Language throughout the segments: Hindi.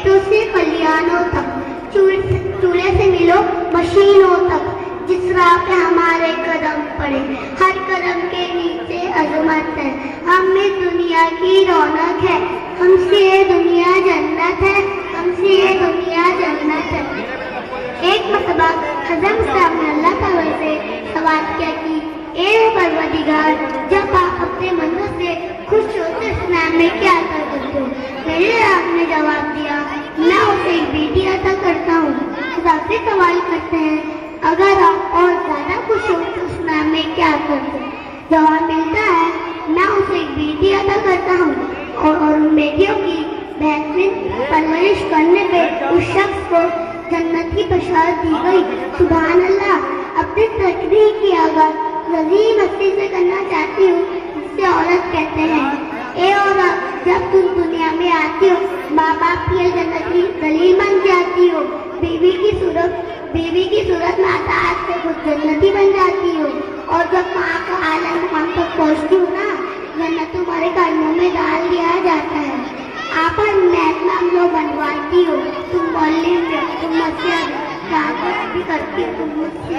खेतों से खलियानों तक, चूल्हे से मिलो मशीनों तक, जिस राह पे हमारे कदम पड़े, हर कदम के नीचे अजमत है। हम इस दुनिया की रौनक है, हमसे ये दुनिया जन्नत है, हमसे ये दुनिया जन्नत है। एक मरतबा हज़रत साहब ने अल्लाह ताला से सवाल किया कि ए परवरदिगार, जब आप अपने मंदिर से खुश होते इस्लाम में क्या अता करते हो? मेरे आपने जवाब दिया, मैं उसे एक बेटी अता करता हूँ। खुदा से सवाल करते हैं, अगर आप और ज्यादा खुश हो तो इस्लाम में क्या करते हैं? जवाब मिलता है, मैं उसे एक बेटी अता करता हूँ और उन बेटियों की बेहतरीन परवरिश करने पे उस शख्स को जन्नत की बशारत दी गई। सुभान अल्लाह। अपनी तकरीर की आगाज़ रज़ीम हस्ती से करना चाहती हूँ, जिससे औरत कहते हैं, ए औरत, जब तुम दुनिया में आती हो, माँ बाप की जन्नत की दलील बन जाती हो। बीवी की सूरत में अताअत से खुद जन्नती बन जाती हो। और जब माँ का आला मुकाम तक पहुँचती हो ना, जन्नत तुम्हारे कदमों में डाल दिया जाता है। आप महतमाम लोग बनवाती हो, तुम मौलवी हो, तुम मस्जिद भी करती हो, तुम मुझसे।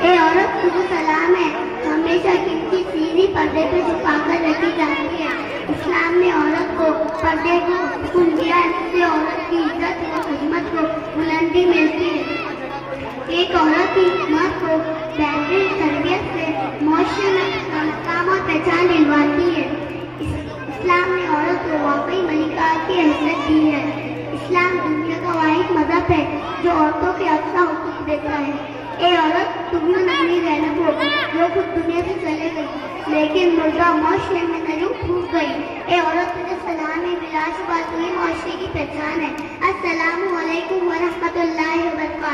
ए औरत, तुझे सलाम है, हमेशा किसी सीधी पर्दे पे छुपा कर रखी जाती है। इस्लाम ने औरत को पर्दे को हुक्म दिया है, इससे औरत की इज्जत और खिदमत को बुलंदी मिलती है। एक औरत ही मर्द को बेहतरीन तरबियत से मुआशरे में मकाम और पहचान दिलवाती है। इस्लाम ने औरत को वाकई मलिका की हैसियत दी है। इस्लाम दुनिया का वाहिद मजहब है जो औरतों के अक्सा हुकूक देता है। ए औरत, तुम यूं नहीं रहना हो जो खुद दुनिया से चले गई, लेकिन मुर्दा मुआशरे में न यूं फूक गई। ए औरत, तुझे सलाम है, बिलाशुबा तू ही मुआशरे की पहचान है। अस्सलामु अलैकुम व रहमतुल्लाहि व बरकातहू।